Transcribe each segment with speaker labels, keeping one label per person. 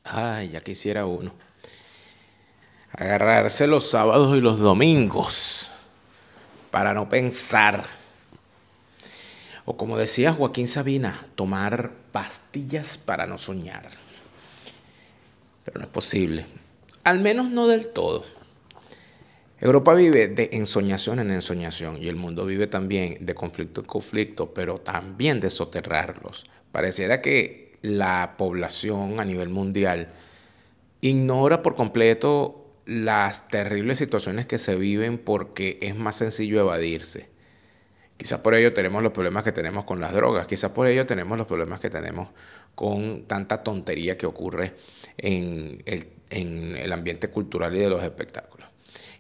Speaker 1: Ay, ya quisiera uno. Agarrarse los sábados y los domingos para no pensar. O como decía Joaquín Sabina, tomar pastillas para no soñar. Pero no es posible. Al menos no del todo. Europa vive de ensoñación en ensoñación y el mundo vive también de conflicto en conflicto, pero también de soterrarlos. Pareciera que la población a nivel mundial ignora por completo las terribles situaciones que se viven porque es más sencillo evadirse. Quizás por ello tenemos los problemas que tenemos con las drogas, quizás por ello tenemos los problemas que tenemos con tanta tontería que ocurre en el ambiente cultural y de los espectáculos.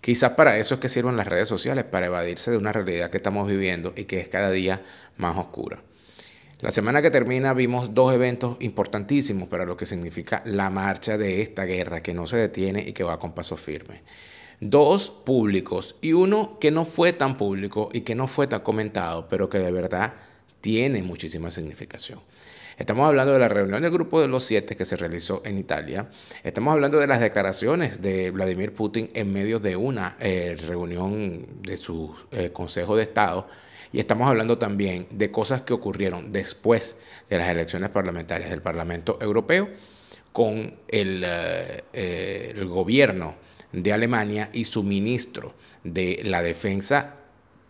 Speaker 1: Quizás para eso es que sirven las redes sociales, para evadirse de una realidad que estamos viviendo y que es cada día más oscura. La semana que termina vimos dos eventos importantísimos para lo que significa la marcha de esta guerra que no se detiene y que va con paso firme. Dos públicos y uno que no fue tan público y que no fue tan comentado, pero que de verdad tiene muchísima significación. Estamos hablando de la reunión del Grupo de los 7 que se realizó en Italia. Estamos hablando de las declaraciones de Vladimir Putin en medio de una reunión de su Consejo de Estado. Y estamos hablando también de cosas que ocurrieron después de las elecciones parlamentarias del Parlamento Europeo con el gobierno de Alemania y su ministro de la Defensa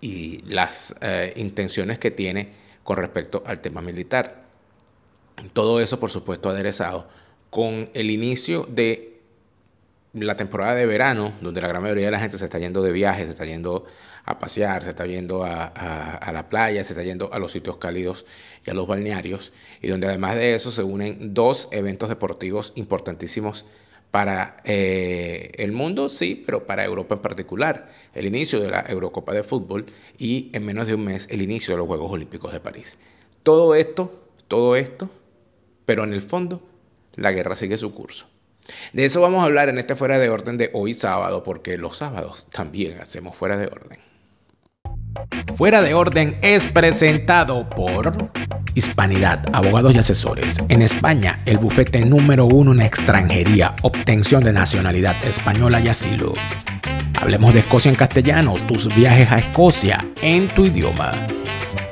Speaker 1: y las intenciones que tiene con respecto al tema militar. Todo eso, por supuesto, aderezado con el inicio de la temporada de verano, donde la gran mayoría de la gente se está yendo de viaje, se está yendo a pasear, se está yendo a la playa, se está yendo a los sitios cálidos y a los balnearios, y donde además de eso se unen dos eventos deportivos importantísimos para el mundo, sí, pero para Europa en particular. El inicio de la Eurocopa de Fútbol y en menos de un mes el inicio de los Juegos Olímpicos de París. Todo esto, pero en el fondo la guerra sigue su curso. De eso vamos a hablar en este Fuera de Orden de hoy sábado, porque los sábados también hacemos Fuera de Orden. Fuera de Orden es presentado por Hispanidad, abogados y asesores. En España, el bufete número 1 en extranjería, obtención de nacionalidad española y asilo. Hablemos de Escocia en castellano, tus viajes a Escocia en tu idioma.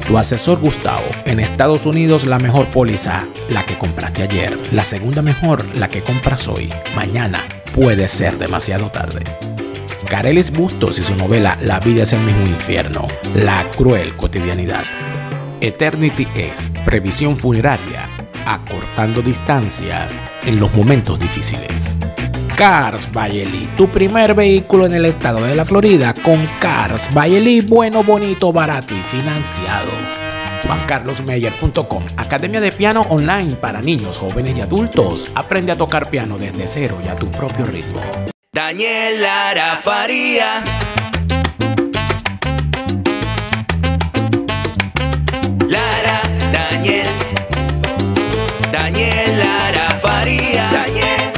Speaker 1: Tu asesor Gustavo, en Estados Unidos la mejor póliza, la que compraste ayer. La segunda mejor, la que compras hoy. Mañana puede ser demasiado tarde. Carelis Bustos y su novela La vida es el mismo infierno, la cruel cotidianidad. Eternity X, previsión funeraria, acortando distancias en los momentos difíciles. Cars by Eli, tu primer vehículo en el estado de la Florida con Cars by Eli, bueno, bonito, barato y financiado. JuanCarlosMeyer.com, academia de piano online para niños, jóvenes y adultos. Aprende a tocar piano desde cero y a tu propio ritmo.
Speaker 2: Daniel Lara Faría. Lara, Daniel Lara Faría. Daniel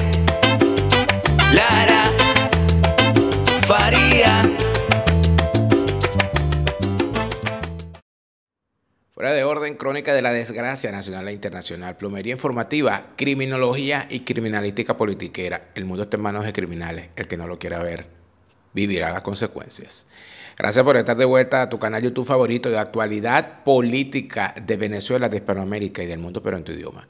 Speaker 2: Lara Faría.
Speaker 1: Fuera de Orden, crónica de la desgracia nacional e internacional, plomería informativa, criminología y criminalística politiquera. El mundo está en manos de criminales. El que no lo quiera ver, vivirá las consecuencias. Gracias por estar de vuelta a tu canal YouTube favorito de actualidad política de Venezuela, de Hispanoamérica y del mundo, pero en tu idioma.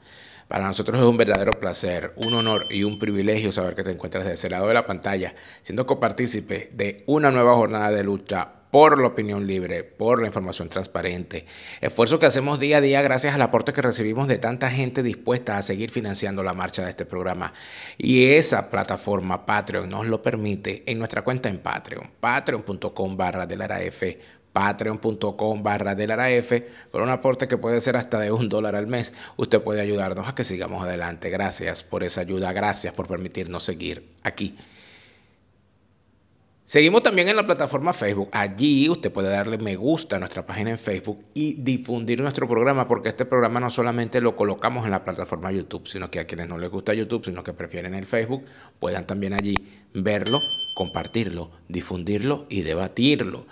Speaker 1: Para nosotros es un verdadero placer, un honor y un privilegio saber que te encuentras de ese lado de la pantalla, siendo copartícipe de una nueva jornada de lucha por la opinión libre, por la información transparente. Esfuerzo que hacemos día a día gracias al aporte que recibimos de tanta gente dispuesta a seguir financiando la marcha de este programa. Y esa plataforma Patreon nos lo permite en nuestra cuenta en Patreon, patreon.com/delaraf, patreon.com/delaraf, con un aporte que puede ser hasta de $1 al mes. Usted puede ayudarnos a que sigamos adelante. Gracias por esa ayuda, gracias por permitirnos seguir aquí. Seguimos también en la plataforma Facebook. Allí usted puede darle me gusta a nuestra página en Facebook y difundir nuestro programa, porque este programa no solamente lo colocamos en la plataforma YouTube, sino que a quienes no les gusta YouTube, sino que prefieren el Facebook, puedan también allí verlo, compartirlo, difundirlo y debatirlo.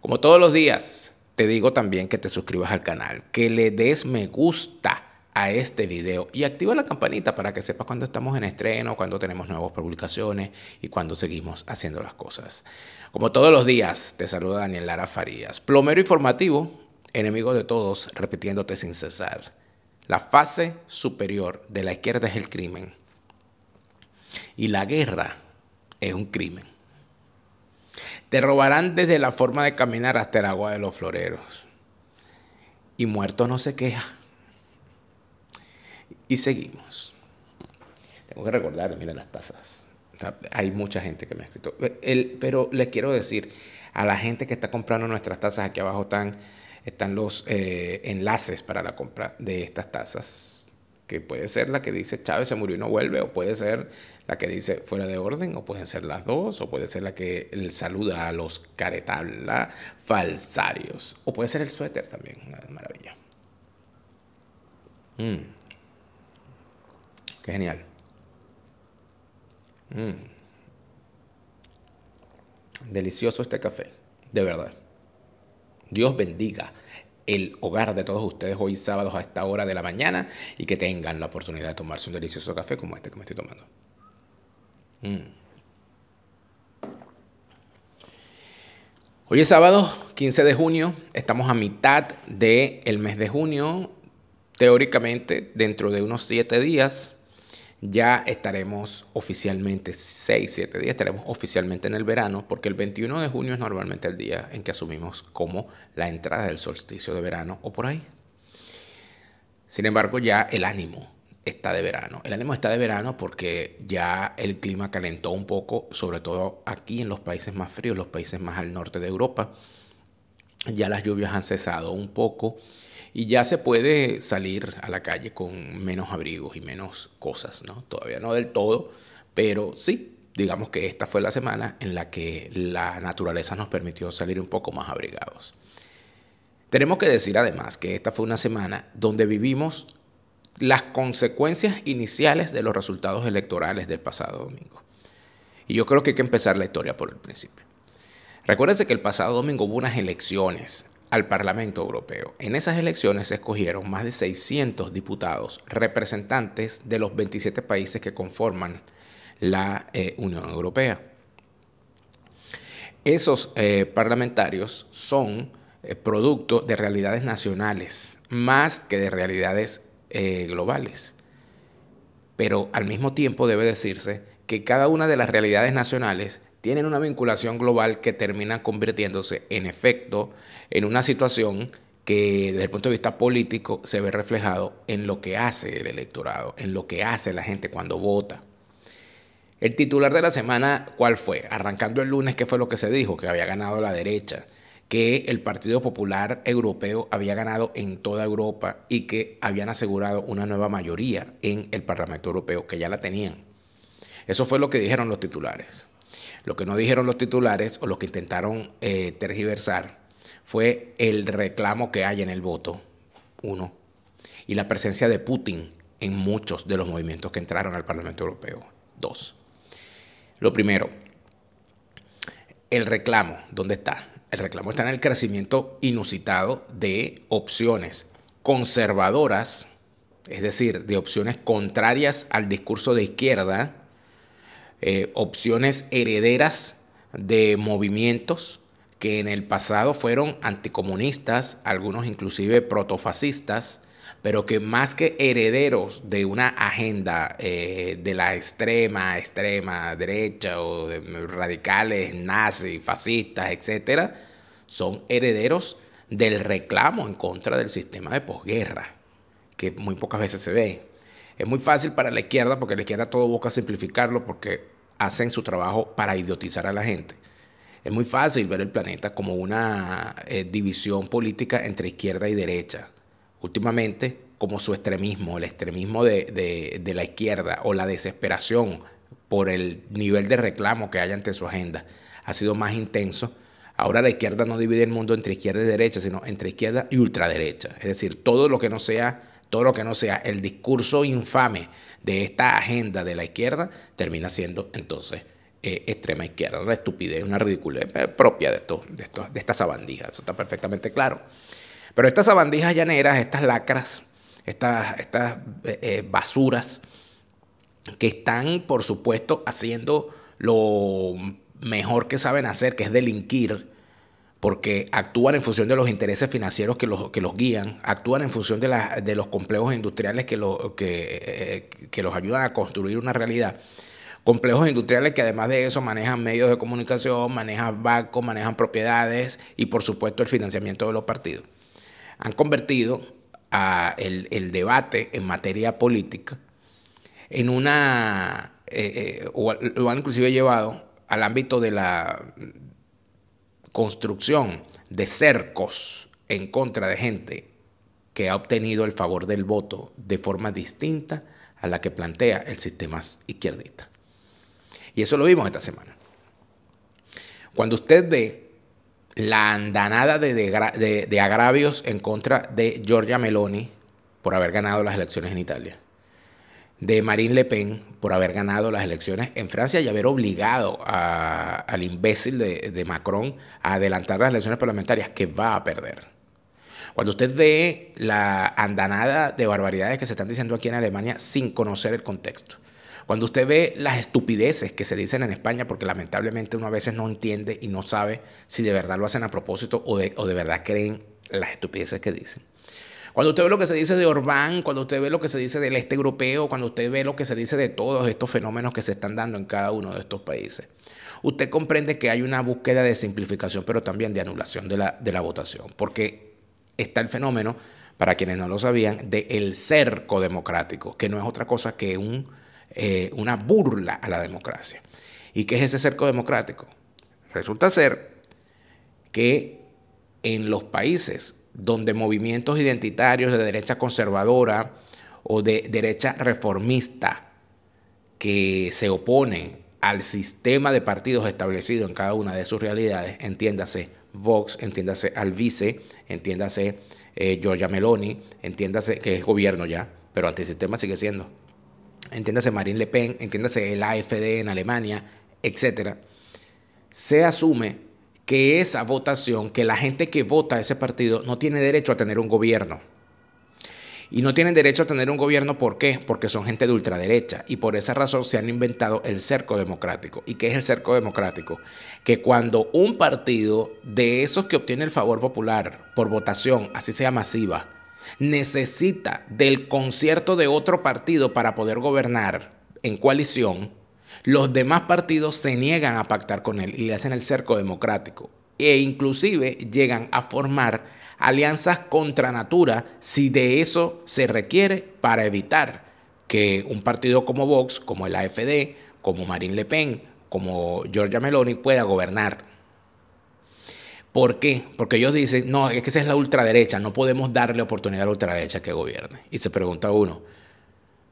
Speaker 1: Como todos los días, te digo también que te suscribas al canal, que le des me gusta a este video y activa la campanita para que sepas cuando estamos en estreno, cuando tenemos nuevas publicaciones y cuando seguimos haciendo las cosas. Como todos los días, te saluda Daniel Lara Farías, plomero informativo, enemigo de todos, repitiéndote sin cesar. La fase superior de la izquierda es el crimen y la guerra es un crimen. Te robarán desde la forma de caminar hasta el agua de los floreros. Y muerto no se queja. Y seguimos. Tengo que recordar, miren las tazas. O sea, hay mucha gente que me ha escrito. Pero les quiero decir a la gente que está comprando nuestras tazas, aquí abajo están los enlaces para la compra de estas tazas, que puede ser la que dice Chávez se murió y no vuelve, o puede ser la que dice fuera de orden, o pueden ser las dos, o puede ser la que saluda a los caretabla falsarios, o puede ser el suéter también, una maravilla. Qué genial. Delicioso este café, de verdad. Dios bendiga el hogar de todos ustedes hoy sábados a esta hora de la mañana y que tengan la oportunidad de tomarse un delicioso café como este que me estoy tomando. Hoy es sábado 15 de junio, estamos a mitad del mes de junio. Teóricamente, dentro de unos 7 días, ya estaremos oficialmente, 6-7 días, estaremos oficialmente en el verano, porque el 21 de junio es normalmente el día en que asumimos como la entrada del solsticio de verano o por ahí. Sin embargo, ya el ánimo está de verano. El ánimo está de verano porque ya el clima calentó un poco, sobre todo aquí en los países más fríos, los países más al norte de Europa. Ya las lluvias han cesado un poco. Y ya se puede salir a la calle con menos abrigos y menos cosas, ¿no? Todavía no del todo, pero sí, digamos que esta fue la semana en la que la naturaleza nos permitió salir un poco más abrigados. Tenemos que decir además que esta fue una semana donde vivimos las consecuencias iniciales de los resultados electorales del pasado domingo. Y yo creo que hay que empezar la historia por el principio. Recuérdense que el pasado domingo hubo unas elecciones al Parlamento Europeo. En esas elecciones se escogieron más de 600 diputados, representantes de los 27 países que conforman la Unión Europea. Esos parlamentarios son producto de realidades nacionales, más que de realidades globales. Pero al mismo tiempo debe decirse que cada una de las realidades nacionales tienen una vinculación global que termina convirtiéndose, en efecto, en una situación que desde el punto de vista político se ve reflejado en lo que hace el electorado, en lo que hace la gente cuando vota. El titular de la semana, ¿cuál fue? Arrancando el lunes, ¿qué fue lo que se dijo? Que había ganado la derecha, que el Partido Popular Europeo había ganado en toda Europa y que habían asegurado una nueva mayoría en el Parlamento Europeo, que ya la tenían. Eso fue lo que dijeron los titulares. Lo que no dijeron los titulares o lo que intentaron tergiversar fue el reclamo que hay en el voto, 1, y la presencia de Putin en muchos de los movimientos que entraron al Parlamento Europeo, 2. Lo primero, el reclamo, ¿dónde está? El reclamo está en el crecimiento inusitado de opciones conservadoras, es decir, de opciones contrarias al discurso de izquierda, opciones herederas de movimientos que en el pasado fueron anticomunistas, algunos inclusive protofascistas, pero que más que herederos de una agenda de la extrema derecha o de radicales, nazis, fascistas, etcétera, son herederos del reclamo en contra del sistema de posguerra, que muy pocas veces se ve. Es muy fácil para la izquierda, porque la izquierda todo busca simplificarlo, porque hacen su trabajo para idiotizar a la gente. Es muy fácil ver el planeta como una división política entre izquierda y derecha. Últimamente, como su extremismo, el extremismo de la izquierda o la desesperación por el nivel de reclamo que hay ante su agenda ha sido más intenso. Ahora la izquierda no divide el mundo entre izquierda y derecha, sino entre izquierda y ultraderecha. Es decir, todo lo que no sea el discurso infame de esta agenda de la izquierda termina siendo entonces extrema izquierda. Una estupidez, una ridiculez propia de estas sabandijas. Eso está perfectamente claro. Pero estas sabandijas llaneras, estas lacras, basuras que están, por supuesto, haciendo lo mejor que saben hacer, que es delinquir, porque actúan en función de los intereses financieros que los guían, actúan en función de los complejos industriales que los ayudan a construir una realidad. Complejos industriales que además de eso manejan medios de comunicación, manejan bancos, manejan propiedades y por supuesto el financiamiento de los partidos. Han convertido el debate en materia política en o lo han inclusive llevado al ámbito de la construcción de cercos en contra de gente que ha obtenido el favor del voto de forma distinta a la que plantea el sistema izquierdista. Y eso lo vimos esta semana. Cuando usted ve la andanada de agravios en contra de Giorgia Meloni por haber ganado las elecciones en Italia, de Marine Le Pen por haber ganado las elecciones en Francia y haber obligado al imbécil de Macron a adelantar las elecciones parlamentarias que va a perder. Cuando usted ve la andanada de barbaridades que se están diciendo aquí en Alemania sin conocer el contexto. Cuando usted ve las estupideces que se dicen en España, porque lamentablemente uno a veces no entiende y no sabe si de verdad lo hacen a propósito o de verdad creen las estupideces que dicen. Cuando usted ve lo que se dice de Orbán, cuando usted ve lo que se dice del este europeo, cuando usted ve lo que se dice de todos estos fenómenos que se están dando en cada uno de estos países, usted comprende que hay una búsqueda de simplificación, pero también de anulación de la votación, porque está el fenómeno, para quienes no lo sabían, del cerco democrático, que no es otra cosa que una burla a la democracia. ¿Y qué es ese cerco democrático? Resulta ser que en los países donde movimientos identitarios de derecha conservadora o de derecha reformista que se oponen al sistema de partidos establecido en cada una de sus realidades, entiéndase Vox, entiéndase Alvise, entiéndase Giorgia Meloni, entiéndase que es gobierno ya, pero antisistema sigue siendo, entiéndase Marine Le Pen, entiéndase el AfD en Alemania, etc. Se asume que esa votación, que la gente que vota a ese partido no tiene derecho a tener un gobierno. Y no tienen derecho a tener un gobierno, ¿por qué? Porque son gente de ultraderecha y por esa razón se han inventado el cerco democrático. ¿Y qué es el cerco democrático? Que cuando un partido de esos que obtiene el favor popular por votación, así sea masiva, necesita del concierto de otro partido para poder gobernar en coalición, los demás partidos se niegan a pactar con él y le hacen el cerco democrático. E inclusive llegan a formar alianzas contra natura si de eso se requiere para evitar que un partido como Vox, como el AfD, como Marine Le Pen, como Giorgia Meloni pueda gobernar. ¿Por qué? Porque ellos dicen, no, es que esa es la ultraderecha, no podemos darle oportunidad a la ultraderecha que gobierne. Y se pregunta uno,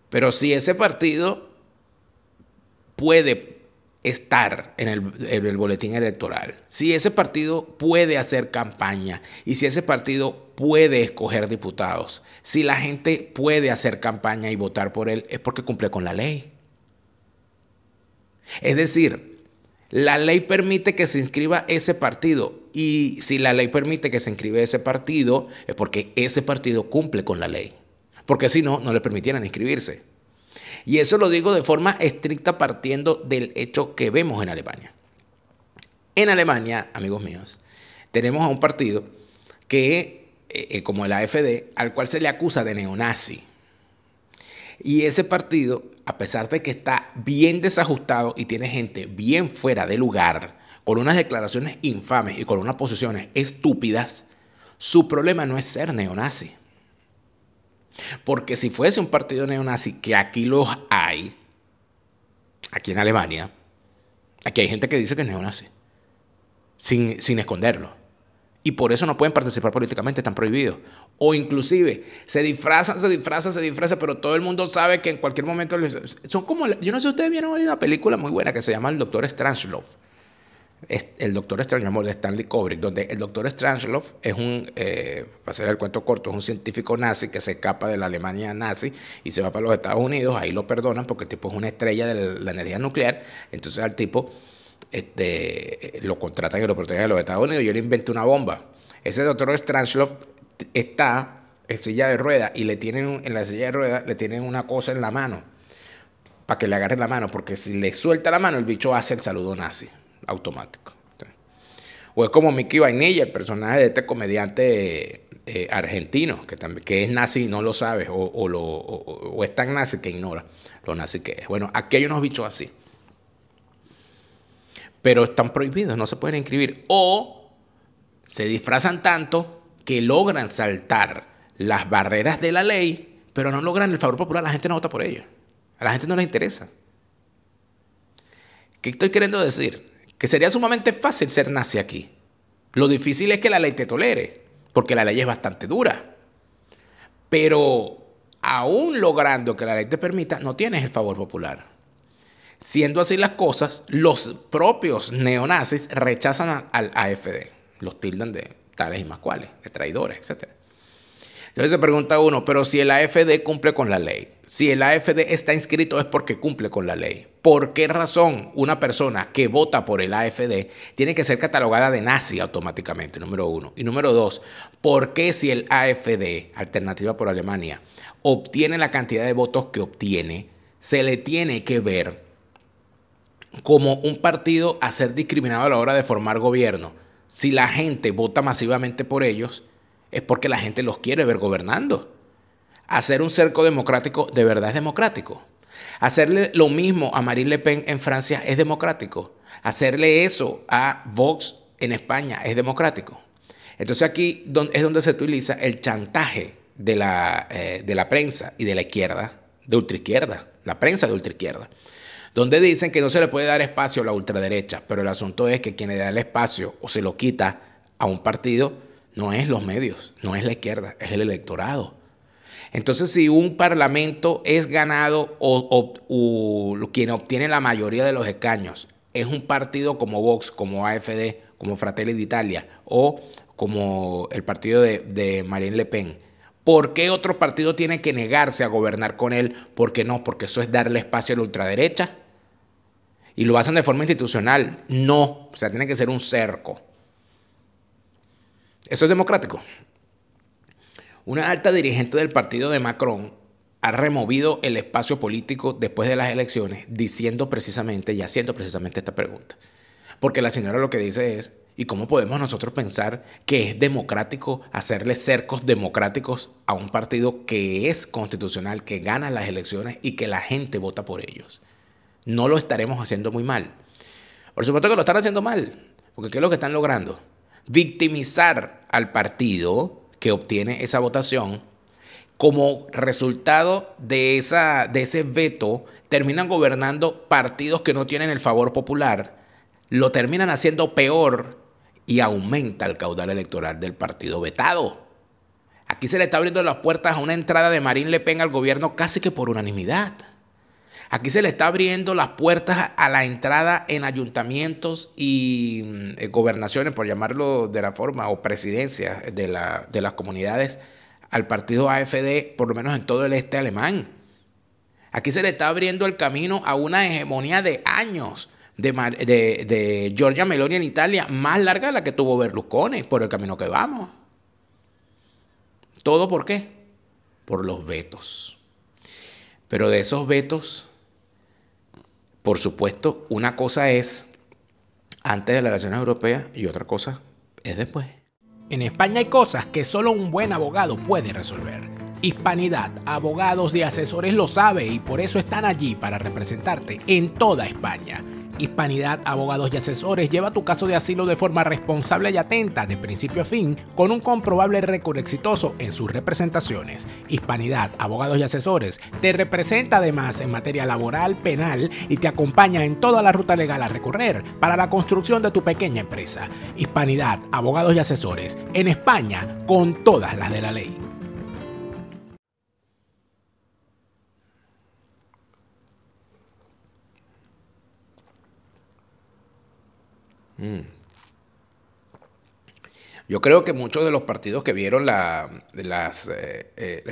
Speaker 1: pero si ese partido puede estar en el boletín electoral, si ese partido puede hacer campaña y si ese partido puede escoger diputados, si la gente puede hacer campaña y votar por él, es porque cumple con la ley. Es decir, la ley permite que se inscriba ese partido y si la ley permite que se inscriba ese partido es porque ese partido cumple con la ley, porque si no, no le permitieran inscribirse. Y eso lo digo de forma estricta partiendo del hecho que vemos en Alemania. En Alemania, amigos míos, tenemos a un partido que, como el AfD, al cual se le acusa de neonazi. Y ese partido, a pesar de que está bien desajustado y tiene gente bien fuera de lugar, con unas declaraciones infames y con unas posiciones estúpidas, su problema no es ser neonazi. Porque si fuese un partido neonazi, que aquí los hay, aquí en Alemania, aquí hay gente que dice que es neonazi, sin esconderlo. Y por eso no pueden participar políticamente, están prohibidos. O inclusive se disfrazan, pero todo el mundo sabe que en cualquier momento son como, yo no sé si ustedes vieron una película muy buena que se llama El Doctor Strangelove. El Doctor Strangelove de Stanley Kubrick, donde el Doctor Strangelove es para hacer el cuento corto, es un científico nazi que se escapa de la Alemania nazi y se va para los Estados Unidos. Ahí lo perdonan porque el tipo es una estrella de la energía nuclear. Entonces al tipo lo contratan y lo protegen de los Estados Unidos y él inventa una bomba. Ese Doctor Strangelove está en silla de ruedas y le tienen en la silla de ruedas le tienen una cosa en la mano para que le agarre la mano, porque si le suelta la mano el bicho hace el saludo nazi automático. O es como Mickey Vainilla, el personaje de este comediante argentino, que es nazi y no lo sabe, o es tan nazi que ignora lo nazi que es. Bueno, aquí hay unos bichos así. Pero están prohibidos, no se pueden inscribir. O se disfrazan tanto que logran saltar las barreras de la ley, pero no logran el favor popular. La gente no vota por ellos. A la gente no les interesa. ¿Qué estoy queriendo decir? Que sería sumamente fácil ser nazi aquí. Lo difícil es que la ley te tolere, porque la ley es bastante dura. Pero aún logrando que la ley te permita, no tienes el favor popular. Siendo así las cosas, los propios neonazis rechazan al AfD. Los tildan de tales y más cuales, de traidores, etc. Entonces se pregunta uno, pero si el AfD cumple con la ley, si el AfD está inscrito es porque cumple con la ley. ¿Por qué razón una persona que vota por el AfD tiene que ser catalogada de nazi automáticamente? Número uno. Y número dos, ¿por qué si el AfD, Alternativa por Alemania, obtiene la cantidad de votos que obtiene, se le tiene que ver como un partido a ser discriminado a la hora de formar gobierno? Si la gente vota masivamente por ellos, es porque la gente los quiere ver gobernando. Hacer un cerco democrático de verdad es democrático. Hacerle lo mismo a Marine Le Pen en Francia es democrático. Hacerle eso a Vox en España es democrático. Entonces aquí es donde se utiliza el chantaje de la prensa y de la izquierda, de ultraizquierda, la prensa de ultraizquierda, donde dicen que no se le puede dar espacio a la ultraderecha, pero el asunto es que quien le da el espacio o se lo quita a un partido no es los medios, no es la izquierda, es el electorado. Entonces, si un parlamento es ganado o quien obtiene la mayoría de los escaños es un partido como Vox, como AfD, como Fratelli d'Italia o como el partido de Marine Le Pen, ¿por qué otro partido tiene que negarse a gobernar con él? ¿Por qué no? Porque eso es darle espacio a la ultraderecha. Y lo hacen de forma institucional. No, o sea, tiene que ser un cerco. ¿Eso es democrático? Una alta dirigente del partido de Macron ha removido el espacio político después de las elecciones diciendo precisamente y haciendo precisamente esta pregunta. Porque la señora lo que dice es, ¿y cómo podemos nosotros pensar que es democrático hacerle cercos democráticos a un partido que es constitucional, que gana las elecciones y que la gente vota por ellos? No lo estaremos haciendo muy mal. Por supuesto que lo están haciendo mal, porque ¿qué es lo que están logrando? Victimizar al partido que obtiene esa votación. Como resultado de ese veto, terminan gobernando partidos que no tienen el favor popular, lo terminan haciendo peor y aumenta el caudal electoral del partido vetado. Aquí se le está abriendo las puertas a una entrada de Marine Le Pen al gobierno casi que por unanimidad. Aquí se le está abriendo las puertas a la entrada en ayuntamientos y gobernaciones, por llamarlo de la forma, o presidencias de las comunidades al partido AfD, por lo menos en todo el este alemán. Aquí se le está abriendo el camino a una hegemonía de años de Giorgia Meloni en Italia, más larga de la que tuvo Berlusconi, por el camino que vamos. ¿Todo por qué? Por los vetos. Pero de esos vetos, por supuesto, una cosa es antes de las elecciones europeas y otra cosa es después.
Speaker 3: En España hay cosas que solo un buen abogado puede resolver. Hispanidad, abogados y asesores lo sabe y por eso están allí para representarte en toda España. Hispanidad, abogados y asesores lleva tu caso de asilo de forma responsable y atenta de principio a fin con un comprobable récord exitoso en sus representaciones. Hispanidad, abogados y asesores te representa además en materia laboral, penal y te acompaña en toda la ruta legal a recorrer para la construcción de tu pequeña empresa. Hispanidad, abogados y asesores en España con todas las de la ley.
Speaker 1: Yo creo que muchos de los partidos que vieron el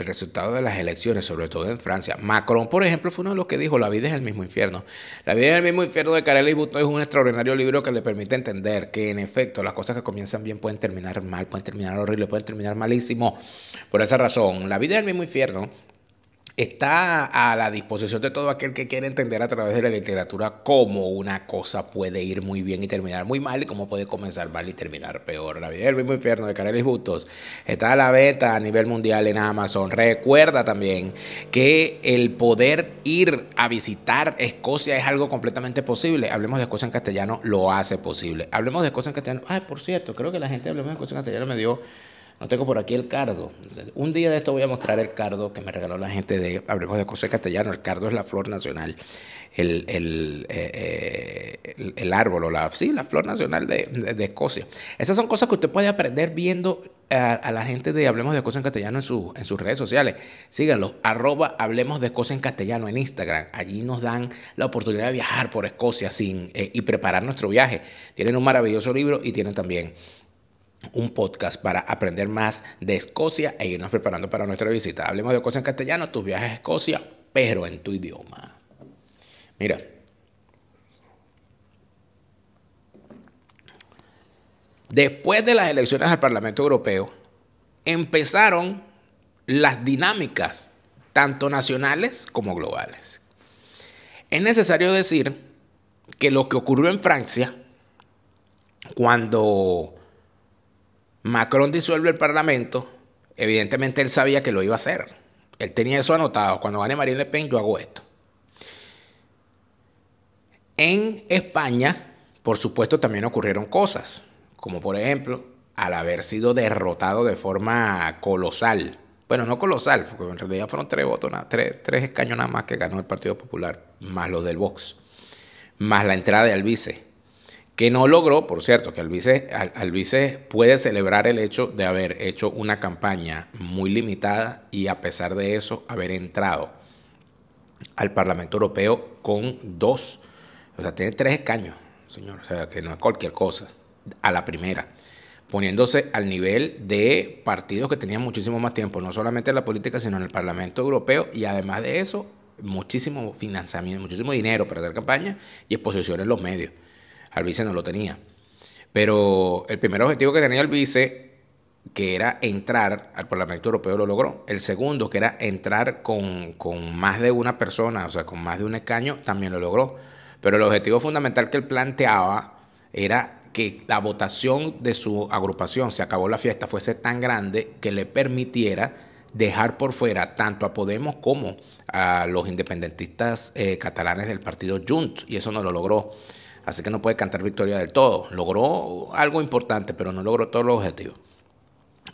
Speaker 1: resultado de las elecciones, sobre todo en Francia, Macron, por ejemplo, fue uno de los que dijo, la vida es el mismo infierno. La vida es el mismo infierno de Carel Boutot es un extraordinario libro que le permite entender que, en efecto, las cosas que comienzan bien pueden terminar mal, pueden terminar horrible, pueden terminar malísimo. Por esa razón, la vida es el mismo infierno está a la disposición de todo aquel que quiere entender a través de la literatura cómo una cosa puede ir muy bien y terminar muy mal y cómo puede comenzar mal y terminar peor. La vida del mismo infierno de Carel Bustos está a la venta a nivel mundial en Amazon. Recuerda también que el poder ir a visitar Escocia es algo completamente posible. Hablemos de Escocia en castellano, lo hace posible. Hablemos de Escocia en castellano. Ay, por cierto, creo que la gente de Hablemos de Escocia en castellano me dio... No tengo por aquí el cardo. Un día de esto voy a mostrar el cardo que me regaló la gente de Hablemos de Escocia castellano. El cardo es la flor nacional, el árbol, la flor nacional de Escocia. Esas son cosas que usted puede aprender viendo a la gente de Hablemos de Escocia en castellano en sus redes sociales. Síganlo, @Hablemos de Escocia en castellano en Instagram. Allí nos dan la oportunidad de viajar por Escocia y preparar nuestro viaje. Tienen un maravilloso libro y tienen también un podcast para aprender más de Escocia e irnos preparando para nuestra visita. Hablemos de Escocia en castellano, tus viajes a Escocia, pero en tu idioma. Mira, después de las elecciones al Parlamento Europeo, empezaron las dinámicas, tanto nacionales como globales. Es necesario decir que lo que ocurrió en Francia, cuando Macron disuelve el Parlamento, evidentemente él sabía que lo iba a hacer. Él tenía eso anotado. Cuando gane Marine Le Pen, yo hago esto. En España, por supuesto, también ocurrieron cosas, como por ejemplo, al haber sido derrotado de forma colosal. Bueno, no colosal, porque en realidad fueron 3 votos, 3 escaños nada más que ganó el Partido Popular, más los del Vox, más la entrada de Albize, que no logró, por cierto, que Albize puede celebrar el hecho de haber hecho una campaña muy limitada y a pesar de eso haber entrado al Parlamento Europeo con 2, o sea, tiene 3 escaños, señor, o sea, que no es cualquier cosa, a la primera, poniéndose al nivel de partidos que tenían muchísimo más tiempo, no solamente en la política, sino en el Parlamento Europeo y además de eso, muchísimo financiamiento, muchísimo dinero para hacer campaña y exposición en los medios. Albize no lo tenía. Pero el primer objetivo que tenía Albize, que era entrar al Parlamento Europeo, lo logró. El segundo, que era entrar con más de una persona, o sea, con más de un escaño, también lo logró. Pero el objetivo fundamental que él planteaba era que la votación de su agrupación, Se acabó la fiesta, fuese tan grande que le permitiera dejar por fuera tanto a Podemos como a los independentistas catalanes del partido Junts, y eso no lo logró. Así que no puede cantar victoria del todo. Logró algo importante, pero no logró todos los objetivos.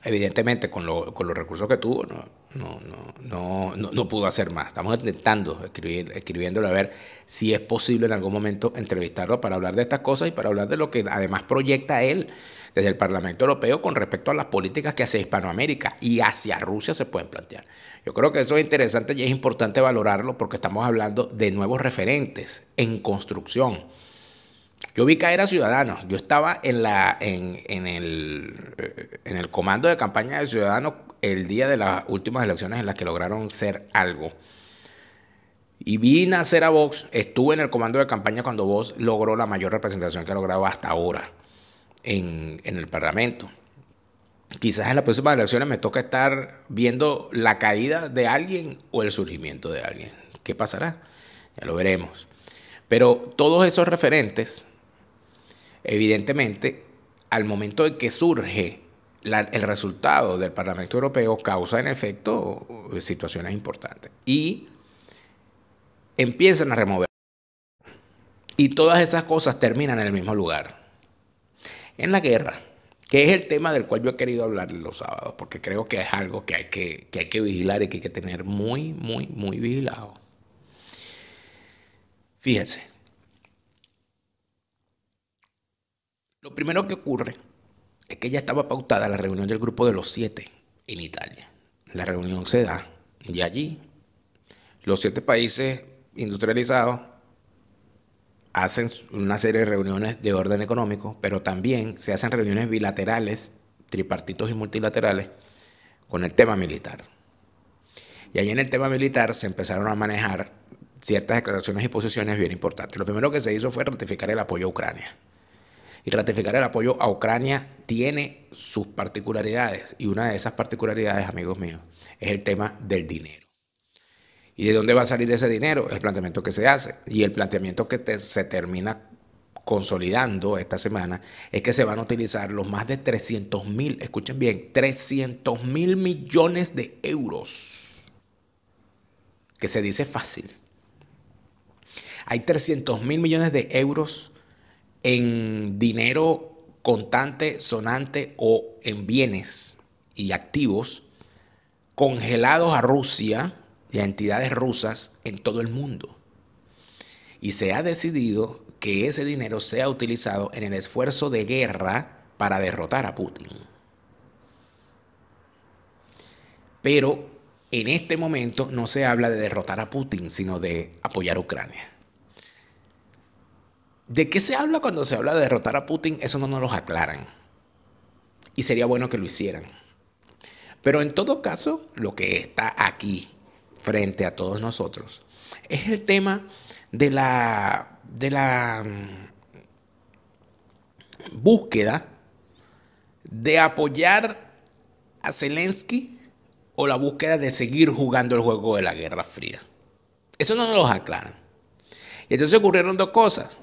Speaker 1: Evidentemente, con los recursos que tuvo, no pudo hacer más. Estamos intentando, escribiéndole a ver si es posible en algún momento entrevistarlo para hablar de estas cosas y para hablar de lo que además proyecta él desde el Parlamento Europeo con respecto a las políticas que hacia Hispanoamérica y hacia Rusia se pueden plantear. Yo creo que eso es interesante y es importante valorarlo porque estamos hablando de nuevos referentes en construcción. Yo vi caer a Ciudadanos. Yo estaba en el comando de campaña de Ciudadanos el día de las últimas elecciones en las que lograron ser algo. Y vi nacer a Vox. Estuve en el comando de campaña cuando Vox logró la mayor representación que ha logrado hasta ahora en el Parlamento. Quizás en las próximas elecciones me toca estar viendo la caída de alguien o el surgimiento de alguien. ¿Qué pasará? Ya lo veremos. Pero todos esos referentes, evidentemente, al momento de que surge el resultado del Parlamento Europeo, causa en efecto situaciones importantes. Y empiezan a remover. Y todas esas cosas terminan en el mismo lugar. En la guerra, que es el tema del cual yo he querido hablar los sábados, porque creo que es algo que hay que vigilar y que hay que tener muy, muy, muy vigilado. Fíjense, lo primero que ocurre es que ya estaba pautada la reunión del Grupo de los 7 en Italia. La reunión se da y allí los 7 países industrializados hacen una serie de reuniones de orden económico, pero también se hacen reuniones bilaterales tripartitos y multilaterales con el tema militar. Y ahí en el tema militar se empezaron a manejar ciertas declaraciones y posiciones bien importantes. Lo primero que se hizo fue ratificar el apoyo a Ucrania. Y ratificar el apoyo a Ucrania tiene sus particularidades. Y una de esas particularidades, amigos míos, es el tema del dinero. ¿Y de dónde va a salir ese dinero? El planteamiento que se hace. Y el planteamiento que se termina consolidando esta semana es que se van a utilizar los más de 300.000, escuchen bien, 300.000 millones de euros. Que se dice fácil. Hay 300.000 millones de euros en dinero contante, sonante o en bienes y activos congelados a Rusia y a entidades rusas en todo el mundo. Y se ha decidido que ese dinero sea utilizado en el esfuerzo de guerra para derrotar a Putin. Pero en este momento no se habla de derrotar a Putin, sino de apoyar a Ucrania. ¿De qué se habla cuando se habla de derrotar a Putin? Eso no nos lo aclaran. Y sería bueno que lo hicieran. Pero en todo caso, lo que está aquí frente a todos nosotros es el tema de la búsqueda de apoyar a Zelensky o la búsqueda de seguir jugando el juego de la Guerra Fría. Eso no nos lo aclaran. Y entonces ocurrieron dos cosas.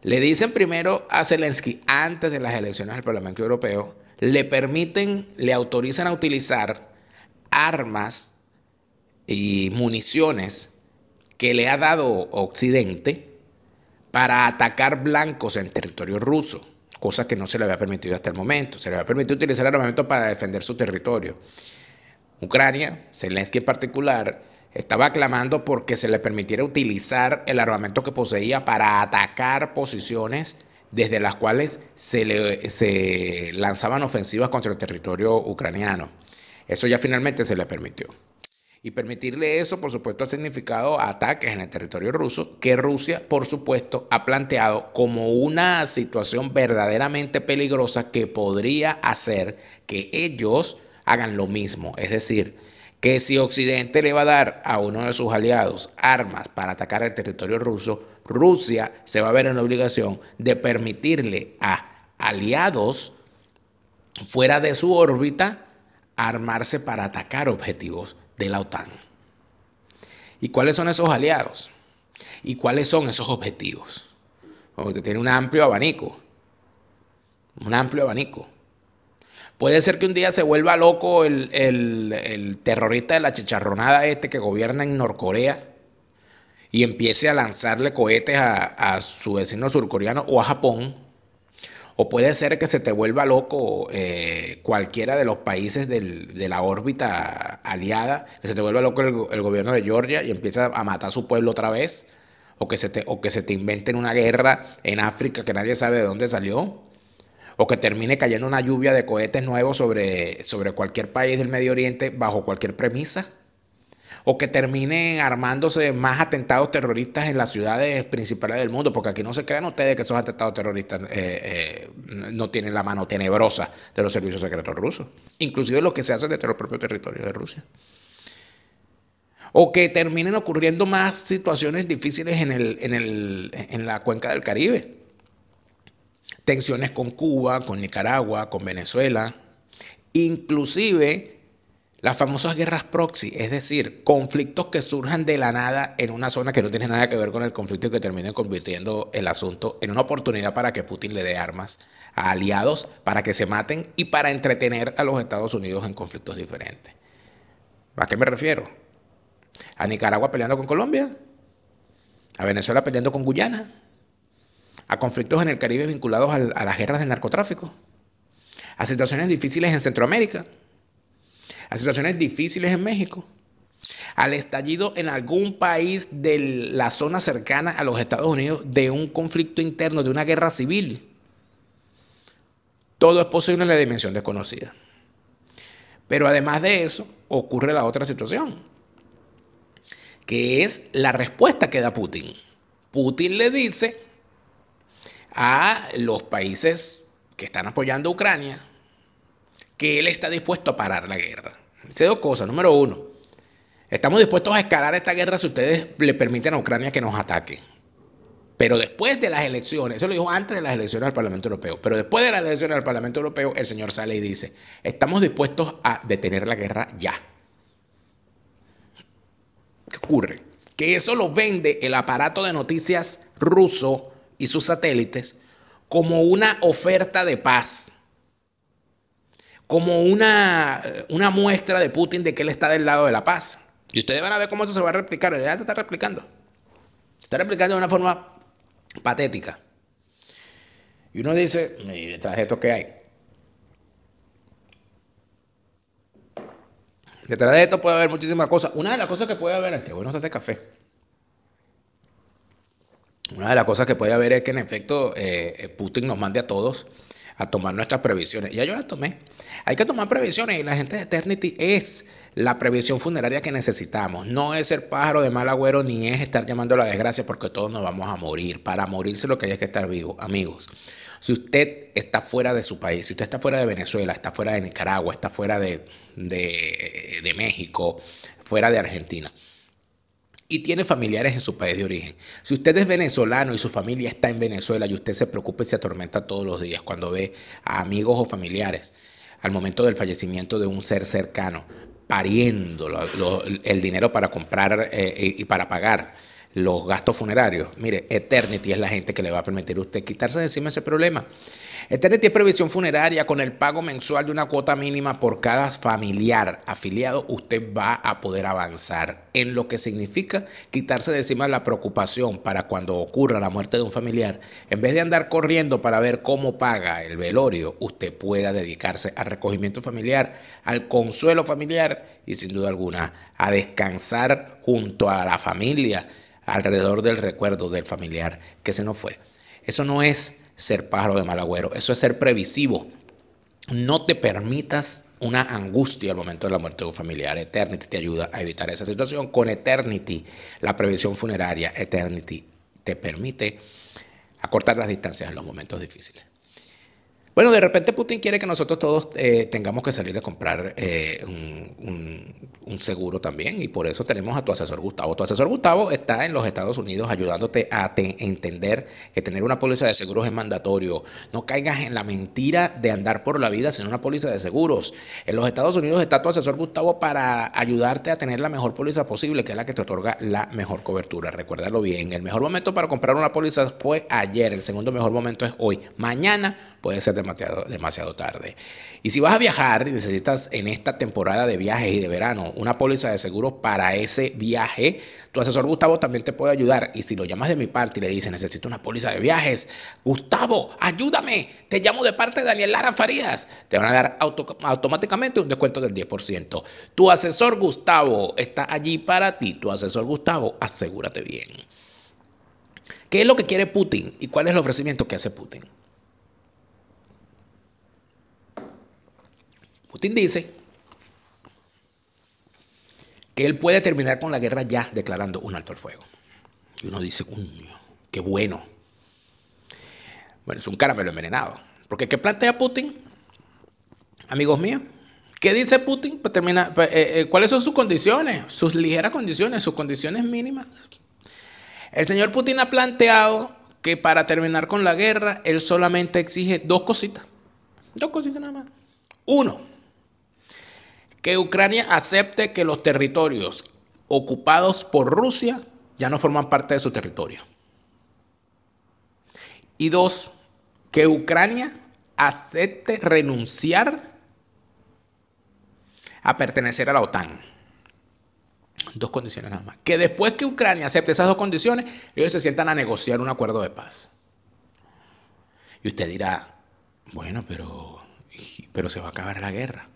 Speaker 1: Le dicen primero a Zelensky, antes de las elecciones al Parlamento Europeo, le autorizan a utilizar armas y municiones que le ha dado Occidente para atacar blancos en territorio ruso, cosa que no se le había permitido hasta el momento. Se le había permitido utilizar armamento para defender su territorio. Ucrania, Zelensky en particular, estaba clamando porque se le permitiera utilizar el armamento que poseía para atacar posiciones desde las cuales se lanzaban ofensivas contra el territorio ucraniano. Eso ya finalmente se le permitió. Y permitirle eso, por supuesto, ha significado ataques en el territorio ruso, que Rusia, por supuesto, ha planteado como una situación verdaderamente peligrosa que podría hacer que ellos hagan lo mismo. Es decir, que si Occidente le va a dar a uno de sus aliados armas para atacar el territorio ruso, Rusia se va a ver en la obligación de permitirle a aliados fuera de su órbita armarse para atacar objetivos de la OTAN. ¿Y cuáles son esos aliados? ¿Y cuáles son esos objetivos? Porque tiene un amplio abanico. Un amplio abanico. Puede ser que un día se vuelva loco el terrorista de la chicharronada que gobierna en Norcorea y empiece a lanzarle cohetes a su vecino surcoreano o a Japón. O puede ser que se te vuelva loco cualquiera de los países de la órbita aliada, que se te vuelva loco el gobierno de Georgia y empieza a matar a su pueblo otra vez. O que se te inventen una guerra en África que nadie sabe de dónde salió. O que termine cayendo una lluvia de cohetes nuevos sobre cualquier país del Medio Oriente bajo cualquier premisa. O que terminen armándose más atentados terroristas en las ciudades principales del mundo, porque aquí no se crean ustedes que esos atentados terroristas no tienen la mano tenebrosa de los servicios secretos rusos, inclusive lo que se hace dentro del propio territorio de Rusia. O que terminen ocurriendo más situaciones difíciles en la cuenca del Caribe. Tensiones con Cuba, con Nicaragua, con Venezuela, inclusive las famosas guerras proxy, es decir, conflictos que surjan de la nada en una zona que no tiene nada que ver con el conflicto y que terminen convirtiendo el asunto en una oportunidad para que Putin le dé armas a aliados para que se maten y para entretener a los Estados Unidos en conflictos diferentes. ¿A qué me refiero? A Nicaragua peleando con Colombia, a Venezuela peleando con Guyana, a conflictos en el Caribe vinculados a las guerras del narcotráfico, a situaciones difíciles en Centroamérica, a situaciones difíciles en México, al estallido en algún país de la zona cercana a los Estados Unidos de un conflicto interno, de una guerra civil. Todo es posible en la dimensión desconocida. Pero además de eso, ocurre la otra situación, que es la respuesta que da Putin. Putin le dice a los países que están apoyando a Ucrania, que él está dispuesto a parar la guerra. Dice dos cosas. Número uno, estamos dispuestos a escalar esta guerra si ustedes le permiten a Ucrania que nos ataque. Pero después de las elecciones, eso lo dijo antes de las elecciones al Parlamento Europeo, pero después de las elecciones al Parlamento Europeo, el señor sale y dice, estamos dispuestos a detener la guerra ya. ¿Qué ocurre? Que eso lo vende el aparato de noticias ruso y sus satélites como una oferta de paz, como una muestra de Putin de que él está del lado de la paz. Y ustedes van a ver cómo eso se va a replicar. Ya se está replicando. Se está replicando de una forma patética. Y uno dice, ¿y detrás de esto qué hay? Detrás de esto puede haber muchísimas cosas. Una de las cosas que puede haber es que, bueno, este café. Una de las cosas que puede haber es que en efecto Putin nos mande a todos a tomar nuestras previsiones. Ya yo las tomé. Hay que tomar previsiones y la gente de Eternity es la previsión funeraria que necesitamos. No es ser pájaro de mal agüero ni es estar llamando a la desgracia porque todos nos vamos a morir. Para morirse lo que hay es que estar vivo, amigos. Si usted está fuera de su país, si usted está fuera de Venezuela, está fuera de Nicaragua, está fuera de México, fuera de Argentina, y tiene familiares en su país de origen. Si usted es venezolano y su familia está en Venezuela y usted se preocupa y se atormenta todos los días cuando ve a amigos o familiares al momento del fallecimiento de un ser cercano, pariendo el dinero para comprar y para pagar los gastos funerarios, mire, Eternity es la gente que le va a permitir a usted quitarse de encima ese problema. Eternity es previsión funeraria con el pago mensual de una cuota mínima por cada familiar afiliado. Usted va a poder avanzar en lo que significa quitarse de encima la preocupación para cuando ocurra la muerte de un familiar. En vez de andar corriendo para ver cómo paga el velorio, usted pueda dedicarse al recogimiento familiar, al consuelo familiar y sin duda alguna a descansar junto a la familia alrededor del recuerdo del familiar que se nos fue. Eso no es ser pájaro de mal agüero, eso es ser previsivo. No te permitas una angustia al momento de la muerte de un familiar. Eternity te ayuda a evitar esa situación. Con Eternity, la previsión funeraria, Eternity te permite acortar las distancias en los momentos difíciles. Bueno, de repente Putin quiere que nosotros todos tengamos que salir a comprar un seguro también y por eso tenemos a tu asesor Gustavo. Tu asesor Gustavo está en los Estados Unidos ayudándote a entender que tener una póliza de seguros es mandatorio. No caigas en la mentira de andar por la vida sin una póliza de seguros. En los Estados Unidos está tu asesor Gustavo para ayudarte a tener la mejor póliza posible, que es la que te otorga la mejor cobertura. Recuérdalo bien, el mejor momento para comprar una póliza fue ayer, el segundo mejor momento es hoy. Mañana puede ser demasiado tarde. Y si vas a viajar y necesitas en esta temporada de viajes y de verano una póliza de seguro para ese viaje, tu asesor Gustavo también te puede ayudar. Y si lo llamas de mi parte y le dices, necesito una póliza de viajes, Gustavo, ayúdame, te llamo de parte de Daniel Lara Farías, te van a dar automáticamente un descuento del 10%. Tu asesor Gustavo está allí para ti. Tu asesor Gustavo, asegúrate bien. ¿Qué es lo que quiere Putin y cuál es el ofrecimiento que hace Putin? Putin dice que él puede terminar con la guerra ya declarando un alto al fuego. Y uno dice, qué bueno. Bueno, es un caramelo envenenado. Porque ¿qué plantea Putin? Amigos míos, ¿qué dice Putin? Pues ¿cuáles son sus condiciones? Sus ligeras condiciones, sus condiciones mínimas. El señor Putin ha planteado que para terminar con la guerra, él solamente exige dos cositas. Dos cositas nada más. Uno, que Ucrania acepte que los territorios ocupados por Rusia ya no forman parte de su territorio. Y dos, que Ucrania acepte renunciar a pertenecer a la OTAN. Dos condiciones nada más. Que después que Ucrania acepte esas dos condiciones, ellos se sientan a negociar un acuerdo de paz. Y usted dirá, bueno, pero se va a acabar la guerra.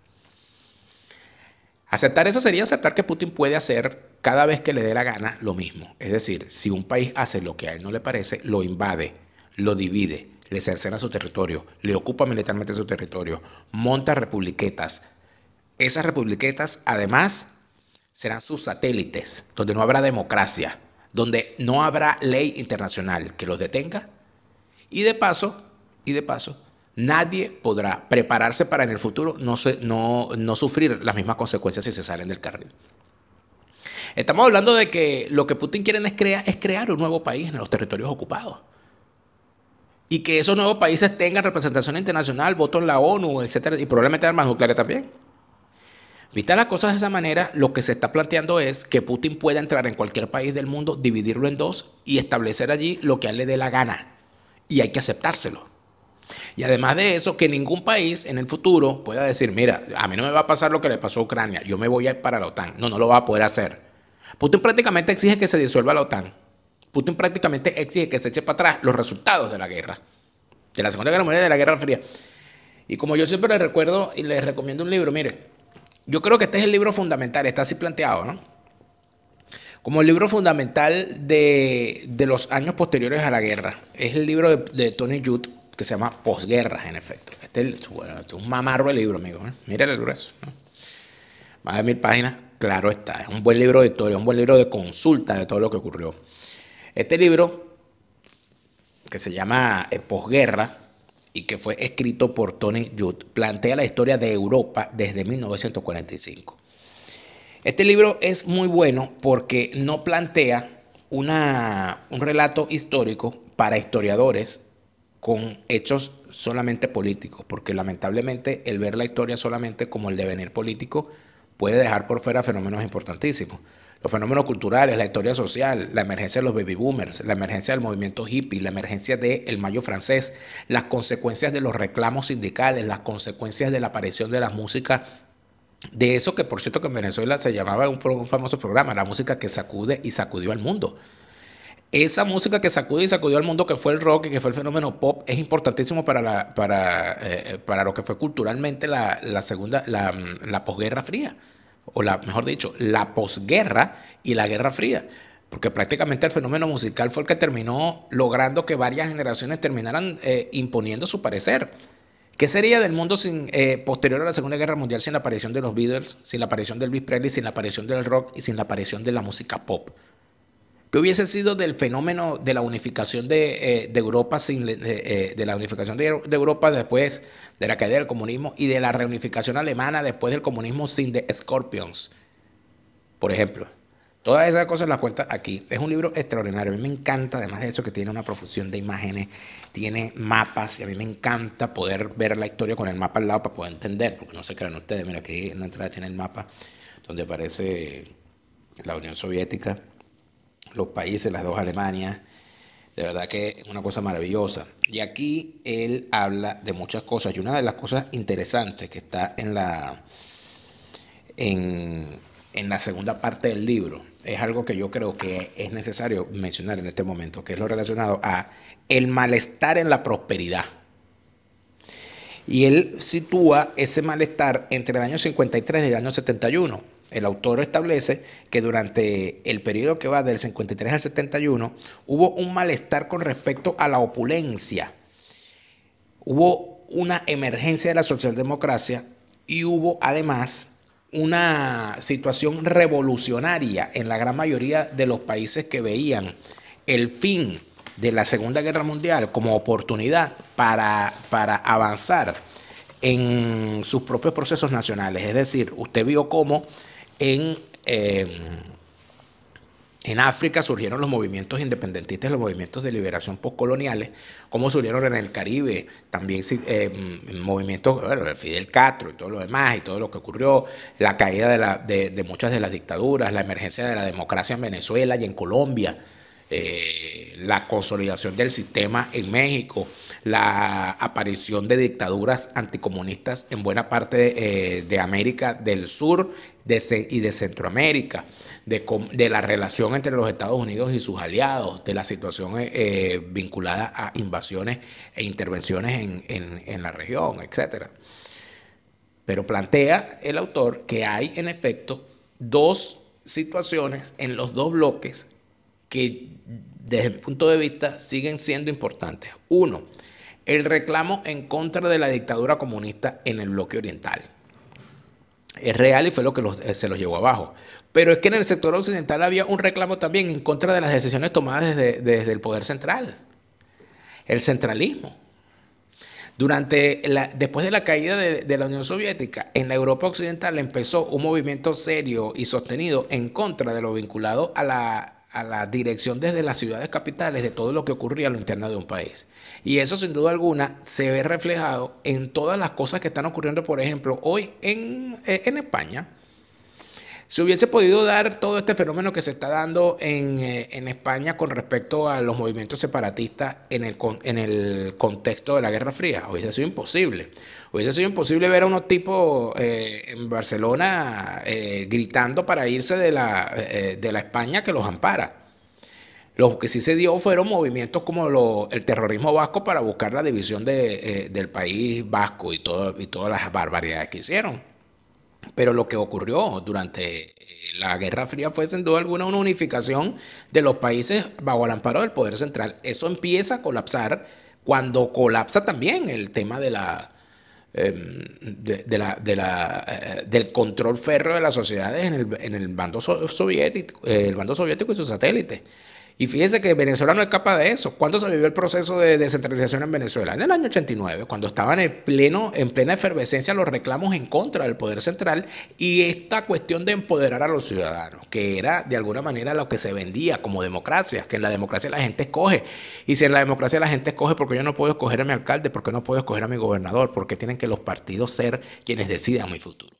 Speaker 1: Aceptar eso sería aceptar que Putin puede hacer cada vez que le dé la gana lo mismo. Es decir, si un país hace lo que a él no le parece, lo invade, lo divide, le cercena su territorio, le ocupa militarmente su territorio, monta republiquetas. Esas republiquetas, además, serán sus satélites, donde no habrá democracia, donde no habrá ley internacional que los detenga. Y de paso, Nadie podrá prepararse para en el futuro no sufrir las mismas consecuencias si se salen del carril. Estamos hablando de que lo que Putin quiere es crear un nuevo país en los territorios ocupados. Y que esos nuevos países tengan representación internacional, voto en la ONU, etcétera, y probablemente armas nucleares también. Vista las cosas de esa manera, lo que se está planteando es que Putin pueda entrar en cualquier país del mundo, dividirlo en dos y establecer allí lo que a él le dé la gana. Y hay que aceptárselo. Y además de eso, que ningún país en el futuro pueda decir, mira, a mí no me va a pasar lo que le pasó a Ucrania, yo me voy a ir para la OTAN. No, no lo va a poder hacer. Putin prácticamente exige que se disuelva la OTAN. Putin prácticamente exige que se eche para atrás los resultados de la guerra, de la Segunda Guerra Mundial y de la Guerra Fría. Y como yo siempre les recuerdo y les recomiendo un libro, mire, yo creo que este es el libro fundamental, está así planteado, ¿no? Como el libro fundamental de los años posteriores a la guerra. Es el libro de Tony Judt, que se llama Posguerras, en efecto. Este es un mamarro de libro, amigo. Miren el grueso, ¿no? Más de 1000 páginas, claro está. Es un buen libro de historia, un buen libro de consulta de todo lo que ocurrió. Este libro, que se llama Posguerra, y que fue escrito por Tony Judt, plantea la historia de Europa desde 1945. Este libro es muy bueno porque no plantea un relato histórico para historiadores con hechos solamente políticos, porque lamentablemente el ver la historia solamente como el devenir político puede dejar por fuera fenómenos importantísimos. Los fenómenos culturales, la historia social, la emergencia de los baby boomers, la emergencia del movimiento hippie, la emergencia del Mayo francés, las consecuencias de los reclamos sindicales, las consecuencias de la aparición de la música, de eso que por cierto que en Venezuela se llamaba un famoso programa, la música que sacude y sacudió al mundo. Esa música que sacude y sacudió al mundo, que fue el rock y que fue el fenómeno pop, es importantísimo para lo que fue culturalmente la posguerra fría. O mejor dicho, la posguerra y la Guerra Fría, porque prácticamente el fenómeno musical fue el que terminó logrando que varias generaciones terminaran imponiendo su parecer. ¿Qué sería del mundo posterior a la Segunda Guerra Mundial sin la aparición de los Beatles, sin la aparición de Elvis Presley, sin la aparición del rock y sin la aparición de la música pop? ¿Qué hubiese sido del fenómeno de la unificación de Europa, de la unificación de Europa después de la caída del comunismo y de la reunificación alemana después del comunismo sin The Scorpions? Por ejemplo, todas esas cosas las cuenta aquí. Es un libro extraordinario. A mí me encanta, además de eso, que tiene una profusión de imágenes, tiene mapas, y a mí me encanta poder ver la historia con el mapa al lado para poder entender, porque no se crean ustedes. Mira, aquí en la entrada tiene el mapa donde aparece la Unión Soviética, los países, las dos Alemanias. De verdad que es una cosa maravillosa. Y aquí él habla de muchas cosas. Y una de las cosas interesantes que está en la segunda parte del libro es algo que yo creo que es necesario mencionar en este momento, que es lo relacionado a el malestar en la prosperidad. Y él sitúa ese malestar entre el año 53 y el año 71. El autor establece que durante el periodo que va del 53 al 71 hubo un malestar con respecto a la opulencia. Hubo una emergencia de la socialdemocracia y hubo además una situación revolucionaria en la gran mayoría de los países que veían el fin de la Segunda Guerra Mundial como oportunidad para avanzar en sus propios procesos nacionales. Es decir, usted vio cómo en África surgieron los movimientos independentistas, los movimientos de liberación postcoloniales, cómo surgieron en el Caribe, también movimientos, bueno, Fidel Castro y todo lo demás, y todo lo que ocurrió, la caída de muchas de las dictaduras, la emergencia de la democracia en Venezuela y en Colombia, la consolidación del sistema en México, la aparición de dictaduras anticomunistas en buena parte de América del Sur y de Centroamérica, de la relación entre los Estados Unidos y sus aliados, de la situación vinculada a invasiones e intervenciones en la región, etc. Pero plantea el autor que hay en efecto dos situaciones en los dos bloques que desde mi punto de vista siguen siendo importantes. Uno, el reclamo en contra de la dictadura comunista en el bloque oriental. Es real y fue lo que se los llevó abajo. Pero es que en el sector occidental había un reclamo también en contra de las decisiones tomadas desde el poder central. El centralismo. Después de la caída de la Unión Soviética, en la Europa Occidental empezó un movimiento serio y sostenido en contra de lo vinculado a la dirección desde las ciudades capitales de todo lo que ocurría a lo interno de un país. Y eso sin duda alguna se ve reflejado en todas las cosas que están ocurriendo, por ejemplo, hoy en España. Si hubiese podido dar todo este fenómeno que se está dando en España con respecto a los movimientos separatistas en el contexto de la Guerra Fría, hubiese sido imposible. Hubiese sido imposible ver a unos tipos en Barcelona gritando para irse de la España que los ampara. Lo que sí se dio fueron movimientos como el terrorismo vasco para buscar la división del país vasco y todas las barbaridades que hicieron. Pero lo que ocurrió durante la Guerra Fría fue sin duda alguna una unificación de los países bajo el amparo del poder central. Eso empieza a colapsar cuando colapsa también el tema del control férreo de las sociedades en el bando soviético y sus satélites. Y fíjense que Venezuela no escapa de eso. ¿Cuándo se vivió el proceso de descentralización en Venezuela? En el año 89, cuando estaban en plena efervescencia los reclamos en contra del poder central y esta cuestión de empoderar a los ciudadanos, que era de alguna manera lo que se vendía como democracia, que en la democracia la gente escoge. Y si en la democracia la gente escoge, ¿por qué yo no puedo escoger a mi alcalde? ¿Por qué no puedo escoger a mi gobernador? ¿Por qué tienen que los partidos ser quienes decidan mi futuro?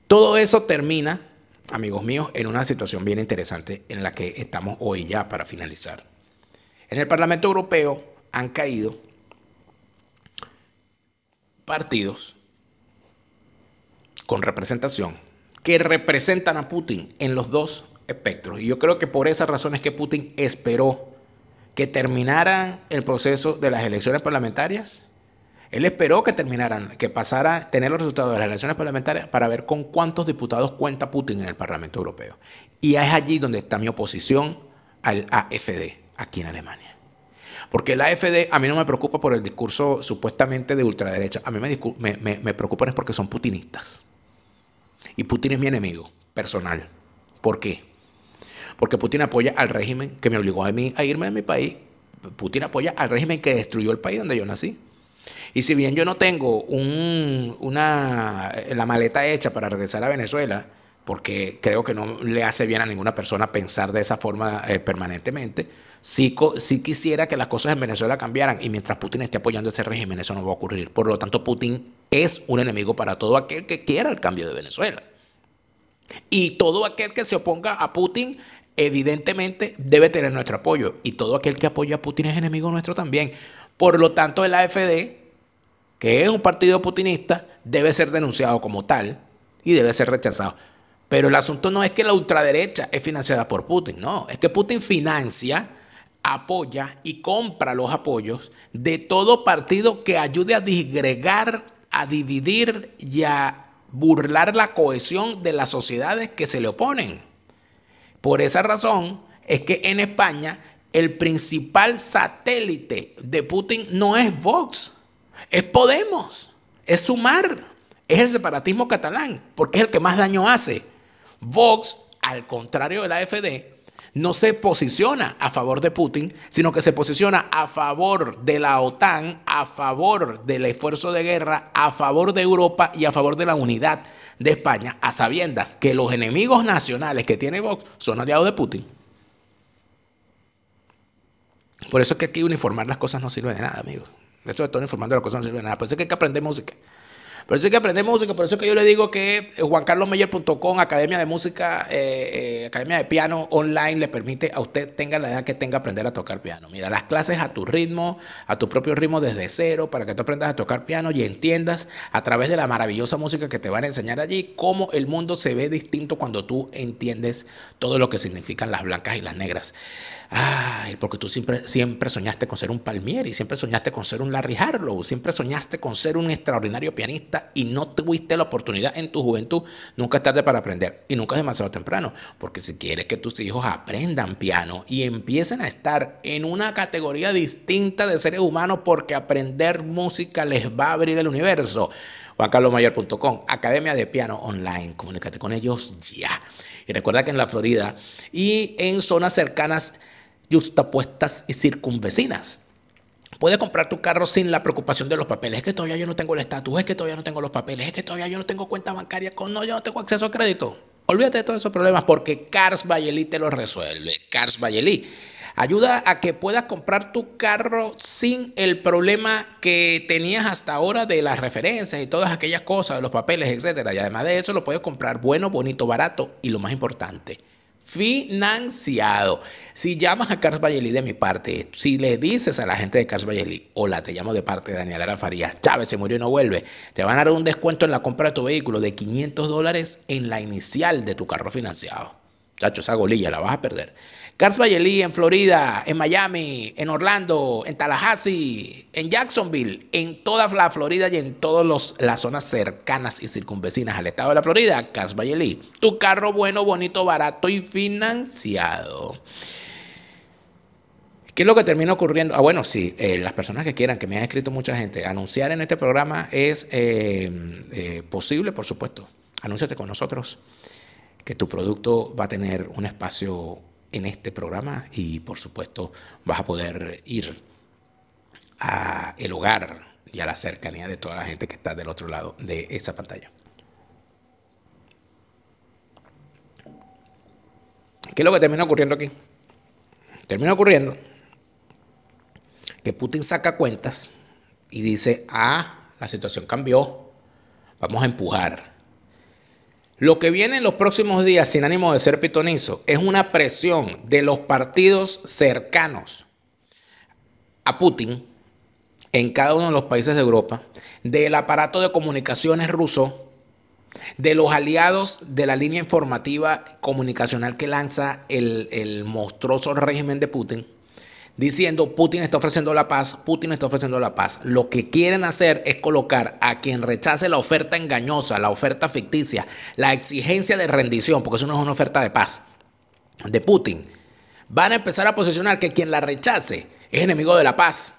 Speaker 1: Todo eso termina, amigos míos, en una situación bien interesante en la que estamos hoy ya para finalizar. En el Parlamento Europeo han caído partidos con representación que representan a Putin en los dos espectros. Y yo creo que por esa razón es que Putin esperó que terminara el proceso de las elecciones parlamentarias. Él esperó que terminaran, que pasara, tener los resultados de las elecciones parlamentarias para ver con cuántos diputados cuenta Putin en el Parlamento Europeo. Y es allí donde está mi oposición al AfD, aquí en Alemania. Porque el AfD a mí no me preocupa por el discurso supuestamente de ultraderecha. A mí me preocupan es porque son putinistas. Y Putin es mi enemigo personal. ¿Por qué? Porque Putin apoya al régimen que me obligó a mí a irme de mi país. Putin apoya al régimen que destruyó el país donde yo nací. Y si bien yo no tengo la maleta hecha para regresar a Venezuela, porque creo que no le hace bien a ninguna persona pensar de esa forma permanentemente, sí quisiera que las cosas en Venezuela cambiaran y mientras Putin esté apoyando ese régimen eso no va a ocurrir. Por lo tanto, Putin es un enemigo para todo aquel que quiera el cambio de Venezuela. Y todo aquel que se oponga a Putin evidentemente debe tener nuestro apoyo y todo aquel que apoya a Putin es enemigo nuestro también. Por lo tanto, el AfD, que es un partido putinista, debe ser denunciado como tal y debe ser rechazado. Pero el asunto no es que la ultraderecha es financiada por Putin, no, es que Putin financia, apoya y compra los apoyos de todo partido que ayude a disgregar, a dividir y a burlar la cohesión de las sociedades que se le oponen. Por esa razón es que en España el principal satélite de Putin no es Vox, es Podemos, es Sumar, es el separatismo catalán, porque es el que más daño hace. Vox, al contrario de la AfD, no se posiciona a favor de Putin, sino que se posiciona a favor de la OTAN, a favor del esfuerzo de guerra, a favor de Europa y a favor de la unidad de España, a sabiendas que los enemigos nacionales que tiene Vox son aliados de Putin. Por eso es que aquí uniformar las cosas no sirve de nada, amigos. Eso de todo informando las cosas no sirve de nada. Por eso es que hay que aprender música. Por eso hay que aprender música. Por eso es que yo le digo que juancarlosmeyer.com, Academia de Música, Academia de Piano Online, le permite a usted, tenga la edad que tenga, aprender a tocar piano. Mira, las clases a tu ritmo, a tu propio ritmo desde cero, para que tú aprendas a tocar piano y entiendas a través de la maravillosa música que te van a enseñar allí cómo el mundo se ve distinto cuando tú entiendes todo lo que significan las blancas y las negras. Ay, porque tú siempre soñaste con ser un Palmieri, siempre soñaste con ser un Larry Harlow, siempre soñaste con ser un extraordinario pianista y no tuviste la oportunidad en tu juventud. Nunca es tarde para aprender y nunca es demasiado temprano, porque si quieres que tus hijos aprendan piano y empiecen a estar en una categoría distinta de seres humanos, porque aprender música les va a abrir el universo. juancarlosmeyer.com, Academia de Piano Online, comunícate con ellos ya. Y recuerda que en la Florida y en zonas cercanas, yuxtapuestas y circunvecinas,
Speaker 3: Puedes comprar tu carro sin la preocupación de los papeles. Es que todavía yo no tengo el estatus, es que todavía no tengo los papeles, es que todavía yo no tengo cuenta bancaria, no, yo no tengo acceso a crédito. Olvídate de todos esos problemas porque Cars by Elite te los resuelve. Cars by Elite ayuda a que puedas comprar tu carro sin el problema que tenías hasta ahora de las referencias y todas aquellas cosas, de los papeles, etcétera. Y además de eso lo puedes comprar bueno, bonito, barato y lo más importante, financiado. Si llamas a Cars by Elite de mi parte, si le dices a la gente de Cars by Elite, hola, te llamo de parte de Daniel Lara Farías, Chávez se murió y no vuelve, te van a dar un descuento en la compra de tu vehículo de $500 en la inicial de tu carro financiado. Chacho, esa golilla la vas a perder. Cars by Elite en Florida, en Miami, en Orlando, en Tallahassee, en Jacksonville, en toda la Florida y en todas las zonas cercanas y circunvecinas al estado de la Florida. Cars by Elite, tu carro bueno, bonito, barato y financiado. ¿Qué es lo que termina ocurriendo? Ah, bueno, sí, las personas que quieran, que me han escrito mucha gente, anunciar en este programa es posible, por supuesto. Anúnciate con nosotros, que tu producto va a tener un espacio en este programa y por supuesto vas a poder ir a el hogar y a la cercanía de toda la gente que está del otro lado de esa pantalla. ¿Qué es lo que termina ocurriendo aquí? Termina ocurriendo que Putin saca cuentas y dice, la situación cambió, vamos a empujar. Lo que viene en los próximos días, sin ánimo de ser pitonizo, es una presión de los partidos cercanos a Putin en cada uno de los países de Europa, del aparato de comunicaciones ruso, de los aliados de la línea informativa comunicacional que lanza el monstruoso régimen de Putin, diciendo Putin está ofreciendo la paz, Putin está ofreciendo la paz. Lo que quieren hacer es colocar a quien rechace la oferta engañosa, la oferta ficticia, la exigencia de rendición, porque eso no es una oferta de paz, de Putin. Van a empezar a posicionar que quien la rechace es enemigo de la paz,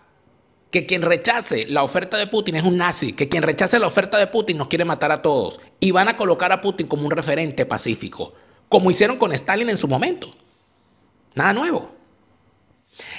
Speaker 3: que quien rechace la oferta de Putin es un nazi, que quien rechace la oferta de Putin nos quiere matar a todos. Y van a colocar a Putin como un referente pacífico, como hicieron con Stalin en su momento. Nada nuevo.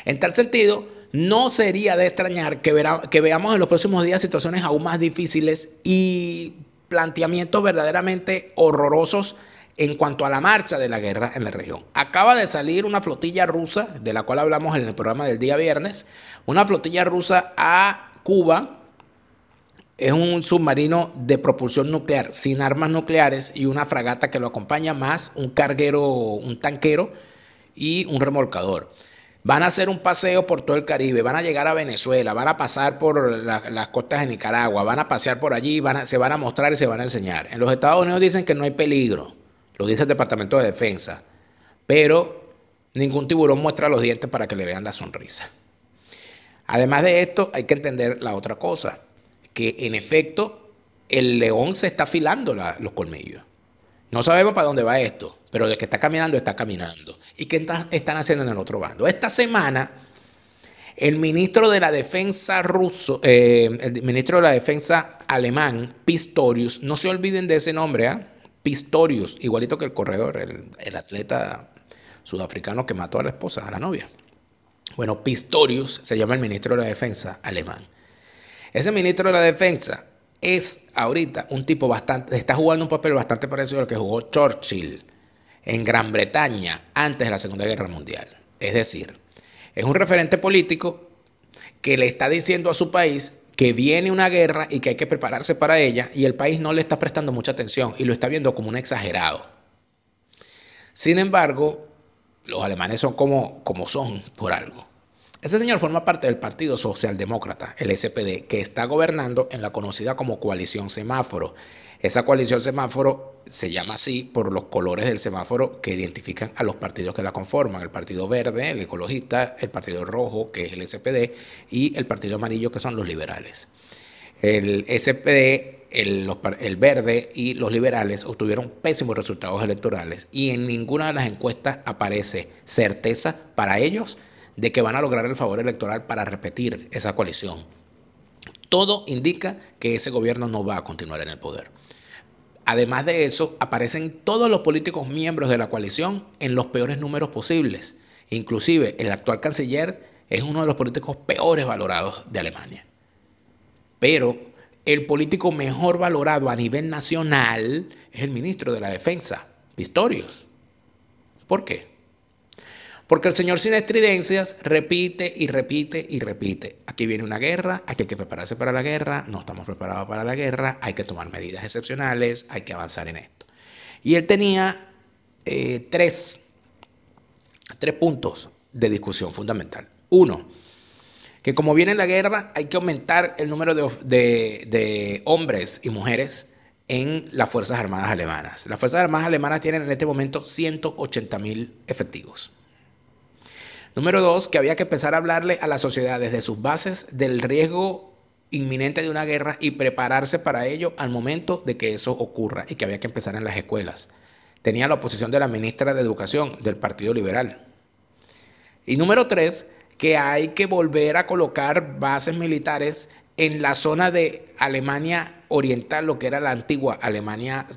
Speaker 3: En tal sentido, no sería de extrañar que veamos en los próximos días situaciones aún más difíciles y planteamientos verdaderamente horrorosos en cuanto a la marcha de la guerra en la región. Acaba de salir una flotilla rusa, de la cual hablamos en el programa del día viernes, una flotilla rusa a Cuba. Es un submarino de propulsión nuclear sin armas nucleares y una fragata que lo acompaña, más un carguero, un tanquero y un remolcador. Van a hacer un paseo por todo el Caribe, van a llegar a Venezuela, van a pasar por las costas de Nicaragua, van a pasear por allí, se van a mostrar y se van a enseñar. En los Estados Unidos dicen que no hay peligro, lo dice el Departamento de Defensa, pero ningún tiburón muestra los dientes para que le vean la sonrisa. Además de esto, hay que entender la otra cosa, que en efecto el león se está afilando los colmillos. No sabemos para dónde va esto, pero de que está caminando, está caminando. ¿Y qué están haciendo en el otro bando? Esta semana, el ministro de la Defensa ruso, el ministro de la Defensa alemán, Pistorius, no se olviden de ese nombre, Pistorius, igualito que el corredor, el atleta sudafricano que mató a la esposa, a la novia. Bueno, Pistorius se llama el ministro de la Defensa alemán. Ese ministro de la Defensa es ahorita un tipo está jugando un papel bastante parecido al que jugó Churchill en Gran Bretaña antes de la Segunda Guerra Mundial. Es decir, es un referente político que le está diciendo a su país que viene una guerra y que hay que prepararse para ella, y el país no le está prestando mucha atención y lo está viendo como un exagerado. Sin embargo, los alemanes son como son por algo. Ese señor forma parte del Partido Socialdemócrata, el SPD, que está gobernando en la conocida como Coalición Semáforo. Esa Coalición Semáforo se llama así por los colores del semáforo que identifican a los partidos que la conforman. El Partido Verde, el ecologista, el Partido Rojo, que es el SPD, y el Partido Amarillo, que son los liberales. El SPD, el Verde y los liberales obtuvieron pésimos resultados electorales y en ninguna de las encuestas aparece certeza para ellos de que van a lograr el favor electoral para repetir esa coalición. Todo indica que ese gobierno no va a continuar en el poder. Además de eso, aparecen todos los políticos miembros de la coalición en los peores números posibles. Inclusive el actual canciller
Speaker 1: es uno de los políticos peores valorados de Alemania. Pero el político mejor valorado a nivel nacional es el ministro de la Defensa, Pistorius. ¿Por qué? Porque el señor sin estridencias repite y repite y repite. Aquí viene una guerra, hay que prepararse para la guerra, no estamos preparados para la guerra, hay que tomar medidas excepcionales, hay que avanzar en esto. Y él tenía tres puntos de discusión fundamental. Uno, que como viene la guerra, hay que aumentar el número de hombres y mujeres en las Fuerzas Armadas alemanas. Las Fuerzas Armadas alemanas tienen en este momento 180.000 efectivos. Número dos, que había que empezar a hablarle a la sociedad desde sus bases del riesgo inminente de una guerra y prepararse para ello al momento de que eso ocurra, y que había que empezar en las escuelas. Tenía la oposición de la ministra de Educación del Partido Liberal. Y número tres, que hay que volver a colocar bases militares en la zona de Alemania Oriental, lo que era la antigua Alemania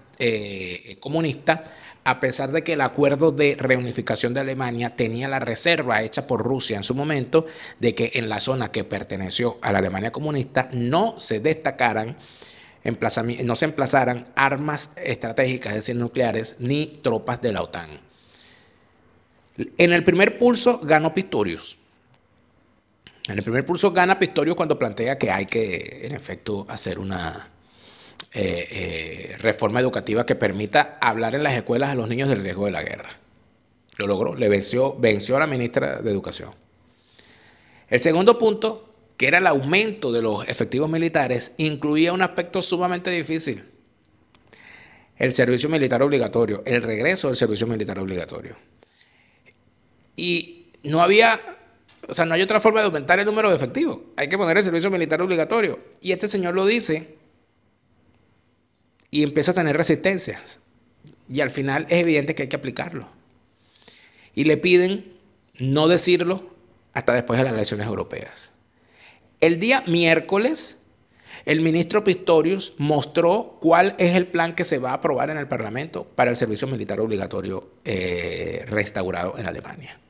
Speaker 1: comunista, a pesar de que el acuerdo de reunificación de Alemania tenía la reserva hecha por Rusia en su momento de que en la zona que perteneció a la Alemania comunista no se destacaran, no se emplazaran armas estratégicas, es decir, nucleares, ni tropas de la OTAN. En el primer pulso ganó Pistorius. En el primer pulso gana Pistorius cuando plantea que hay que, en efecto, hacer una reforma educativa que permita hablar en las escuelas a los niños del riesgo de la guerra. Lo logró, venció a la ministra de Educación. El segundo punto, que era el aumento de los efectivos militares, incluía un aspecto sumamente difícil: el servicio militar obligatorio, el regreso del servicio militar obligatorio. Y no hay otra forma de aumentar el número de efectivos. Hay que poner el servicio militar obligatorio. Y este señor lo dice y empieza a tener resistencias. Y al final es evidente que hay que aplicarlo. Y le piden no decirlo hasta después de las elecciones europeas. El día miércoles, el ministro Pistorius mostró cuál es el plan que se va a aprobar en el Parlamento para el servicio militar obligatorio restaurado en Alemania.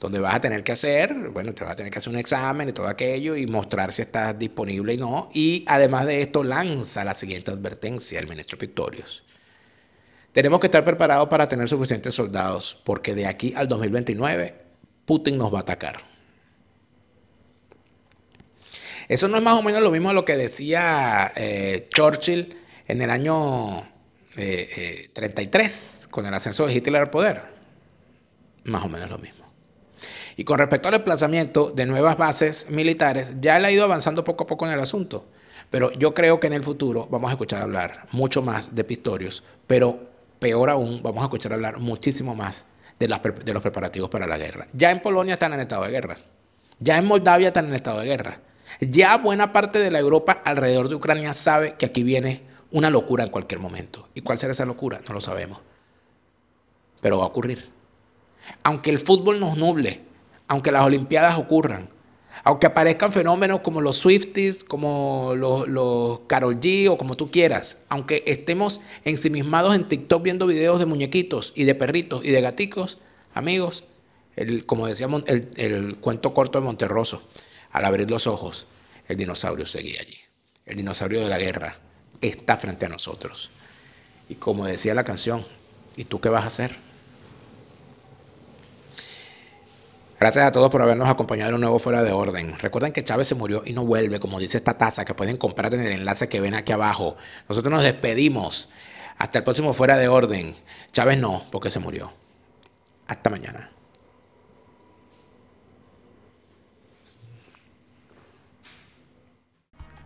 Speaker 1: Donde vas a tener que hacer, te vas a tener que hacer un examen y todo aquello y mostrar si estás disponible y no. Y además de esto lanza la siguiente advertencia el ministro Pistorius: tenemos que estar preparados para tener suficientes soldados, porque de aquí al 2029 Putin nos va a atacar. Eso no es más o menos lo mismo de lo que decía Churchill en el año 33, con el ascenso de Hitler al poder. Más o menos lo mismo. Y con respecto al desplazamiento de nuevas bases militares, ya él ha ido avanzando poco a poco en el asunto. Pero yo creo que en el futuro vamos a escuchar hablar mucho más de Pistorius, pero peor aún, vamos a escuchar hablar muchísimo más de los preparativos para la guerra. Ya en Polonia están en estado de guerra. Ya en Moldavia están en estado de guerra. Ya buena parte de la Europa alrededor de Ucrania sabe que aquí viene una locura en cualquier momento. ¿Y cuál será esa locura? No lo sabemos. Pero va a ocurrir. Aunque el fútbol nos nuble, aunque las Olimpiadas ocurran, aunque aparezcan fenómenos como los Swifties, como los Karol G o como tú quieras, aunque estemos ensimismados en TikTok viendo videos de muñequitos y de perritos y de gaticos, amigos, como decíamos, el cuento corto de Monterroso, al abrir los ojos, el dinosaurio seguía allí. El dinosaurio de la guerra está frente a nosotros. Y como decía la canción, ¿y tú qué vas a hacer? Gracias a todos por habernos acompañado en un nuevo Fuera de Orden. Recuerden que Chávez se murió y no vuelve, como dice esta taza que pueden comprar en el enlace que ven aquí abajo. Nosotros nos despedimos. Hasta el próximo Fuera de Orden. Chávez no, porque se murió. Hasta mañana.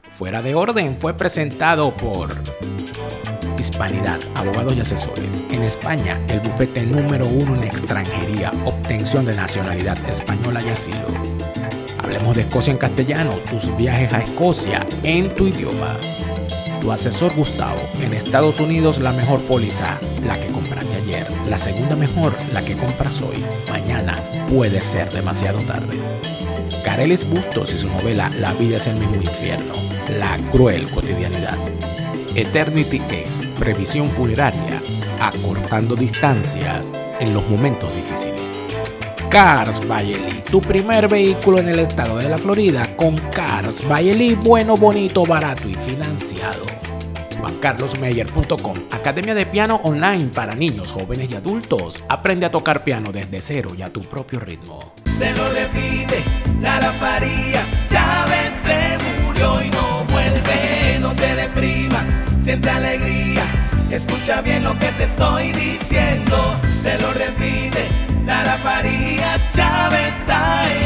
Speaker 3: Fuera de Orden fue presentado por Hispanidad, abogados y asesores. En España, el bufete número 1 en extranjería, obtención de nacionalidad española y asilo. Hablemos de Escocia en castellano, tus viajes a Escocia en tu idioma. Tu asesor Gustavo, en Estados Unidos la mejor póliza, la que compraste ayer. La segunda mejor, la que compras hoy. Mañana puede ser demasiado tarde. Carelis Bustos y su novela La vida es el mismo infierno, la cruel cotidianidad. Eternity es previsión funeraria, acortando distancias en los momentos difíciles. Cars by Eli, tu primer vehículo en el estado de la Florida con Cars by Eli, bueno, bonito, barato y financiado. JuanCarlosMeyer.com, academia de piano online para niños, jóvenes y adultos. Aprende a tocar piano desde cero y a tu propio ritmo.
Speaker 2: Te lo repite Lara Farías, Chávez se murió y no vuelve. No te deprimas, siente alegría, escucha bien lo que te estoy diciendo. Te lo repite Lara Farías, Chávez está en